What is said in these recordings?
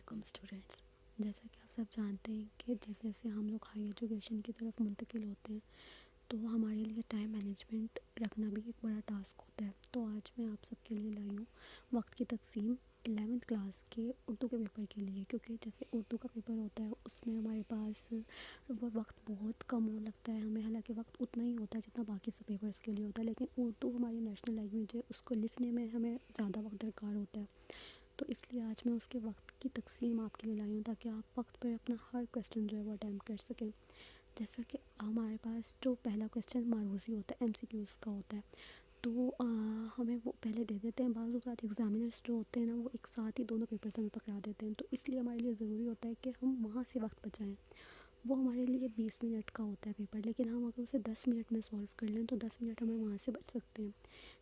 Welcome students. جیسا کہ آپ سب جانتے ہیں کہ جیسے جیسے ہم لوگ ہائی ایجوکیشن کی طرف منتقل ہوتے ہیں تو ہمارے لیے ٹائم مینجمنٹ رکھنا بھی ایک بڑا ٹاسک ہوتا ہے. تو آج میں آپ سب کے لیے لائی ہوں وقت کی تقسیم 11th کلاس کے اردو کے پیپر کے لیے، کیونکہ جیسے اردو کا پیپر ہوتا ہے اس میں ہمارے پاس وہ وقت بہت کم ہو لگتا ہے ہمیں، حالانکہ وقت اتنا ہی ہوتا ہے جتنا باقی سب پیپرز کے لیے ہوتا ہے، لیکن اردو ہماری نیشنل لینگویج ہے، اس کو لکھنے میں ہمیں زیادہ وقت درکار ہوتا ہے. تو اس لیے آج میں اس کے وقت کی تقسیم آپ کے لیے لائی ہوں تاکہ آپ وقت پر اپنا ہر کویسچن جو ہے وہ اٹیمپٹ کر سکیں. جیسا کہ ہمارے پاس جو پہلا کویسچن معروضی ہوتا ہے MCQs کا ہوتا ہے، تو ہمیں وہ پہلے دے دیتے ہیں. بعض اوقات ایگزامینرس جو ہوتے ہیں نا وہ ایک ساتھ ہی دونوں پیپرز ہمیں پکڑا دیتے ہیں، تو اس لیے ہمارے لیے ضروری ہوتا ہے کہ ہم وہاں سے وقت بچائیں. وہ ہمارے لیے 20 منٹ کا ہوتا ہے پیپر، لیکن ہم اگر اسے 10 منٹ میں سولو کر لیں تو 10 منٹ ہمیں وہاں سے بچ سکتے ہیں.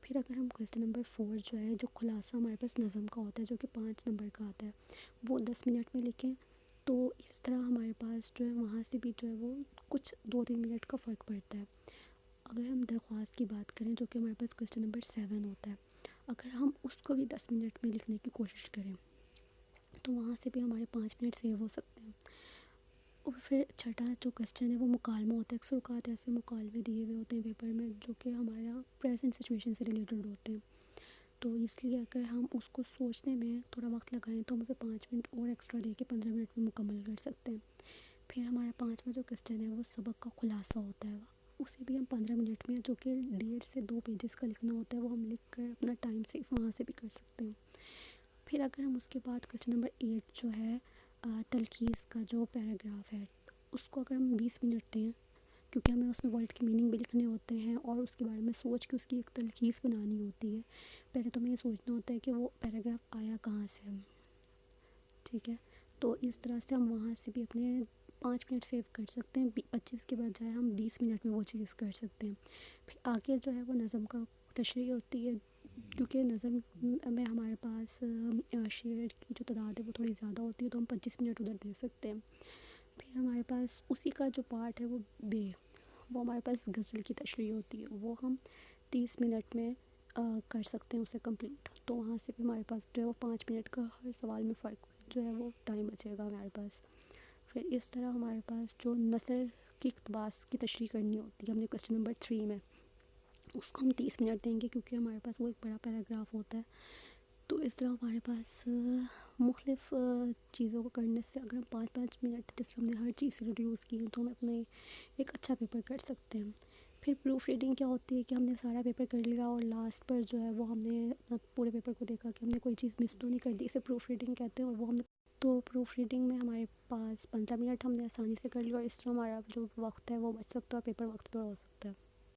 پھر اگر ہم کویسچن نمبر 4 جو ہے، جو خلاصہ ہمارے پاس نظم کا ہوتا ہے جو کہ 5 نمبر کا آتا ہے، وہ 10 منٹ میں لکھیں تو اس طرح ہمارے پاس جو ہے وہاں سے بھی جو ہے وہ کچھ 2-3 منٹ کا فرق پڑتا ہے. اگر ہم درخواست کی بات کریں جو کہ ہمارے پاس کویسچن نمبر 7 ہوتا ہے، اگر ہم اس کو بھی 10 منٹ میں لکھنے کی کوشش کریں تو وہاں سے بھی ہمارے 5 منٹ سیو ہو سکتے ہیں. اور پھر چھٹا جو کویسچن ہے وہ مکالمہ ہوتا ہے. اکثر اوقات ایسے مکالمے دیے ہوئے ہوتے ہیں پیپر میں جو کہ ہمارا پریزنٹ سچویشن سے ریلیٹڈ ہوتے ہیں، تو اس لیے اگر ہم اس کو سوچنے میں تھوڑا وقت لگائیں تو ہم اسے 5 منٹ اور ایکسٹرا دے کے 15 منٹ میں مکمل کر سکتے ہیں. پھر ہمارا 5واں جو کویسچن ہے وہ سبق کا خلاصہ ہوتا ہے، اسے بھی ہم 15 منٹ میں، جو کہ 1.5 سے 2 پیجز کا لکھنا ہوتا ہے، وہ ہم لکھ کر اپنا ٹائم سیو وہاں سے بھی کر سکتے ہیں. پھر اگر ہم اس کے بعد کویسچن نمبر 8 جو ہے تلخیص کا جو پیراگراف ہے، اس کو اگر ہم 20 منٹ دیں، کیونکہ ہمیں اس میں ورڈ کے میننگ بھی لکھنے ہوتے ہیں اور اس کے بارے میں سوچ کے اس کی ایک تلخیص بنانی ہوتی ہے. پہلے تو ہمیں یہ سوچنا ہوتا ہے کہ وہ پیراگراف آیا کہاں سے ہے، ٹھیک ہے. تو اس طرح سے ہم وہاں سے بھی اپنے 5 منٹ سیو کر سکتے ہیں، 25 کے بجائے ہم 20 منٹ میں وہ چیز کر سکتے ہیں. پھر آگے جو ہے وہ نظم کا تشریح ہوتی ہے، کیونکہ نظم میں ہمارے پاس شعر کی جو تعداد ہے وہ تھوڑی زیادہ ہوتی ہے، تو ہم 25 منٹ ادھر دے سکتے ہیں. پھر ہمارے پاس اسی کا جو پارٹ ہے وہ وہ ہمارے پاس غزل کی تشریح ہوتی ہے، وہ ہم 30 منٹ میں کر سکتے ہیں اسے کمپلیٹ. تو وہاں سے بھی ہمارے پاس جو ہے وہ 5 منٹ کا ہر سوال میں فرق جو ہے وہ ٹائم بچے گا ہمارے پاس. پھر اس طرح ہمارے پاس جو نثر کی اقتباس کی تشریح کرنی ہوتی ہے ہم نے کویسچن نمبر 3 میں، اس کو ہم 30 منٹ دیں گے کیونکہ ہمارے پاس وہ ایک بڑا پیراگراف ہوتا ہے. تو اس طرح ہمارے پاس مختلف چیزوں کو کرنے سے اگر ہم 5 منٹ جیسے ہم نے ہر چیز سے ریڈیوس کی تو ہم اپنے ایک اچھا پیپر کر سکتے ہیں. پھر پروف ریڈنگ کیا ہوتی ہے کہ ہم نے سارا پیپر کر لیا اور لاسٹ پر جو ہے وہ ہم نے اپنا پورے پیپر کو دیکھا کہ ہم نے کوئی چیز مس تو نہیں کر دی، اسے پروف ریڈنگ کہتے ہیں. اور وہ ہم نے تو پروف ریڈنگ میں ہمارے پاس 15 منٹ ہم نے آسانی سے کر لیا، اور اس طرح ہمارا جو وقت ہے وہ بچ سکتا ہے اور پیپر وقت پر ہو سکتا ہے.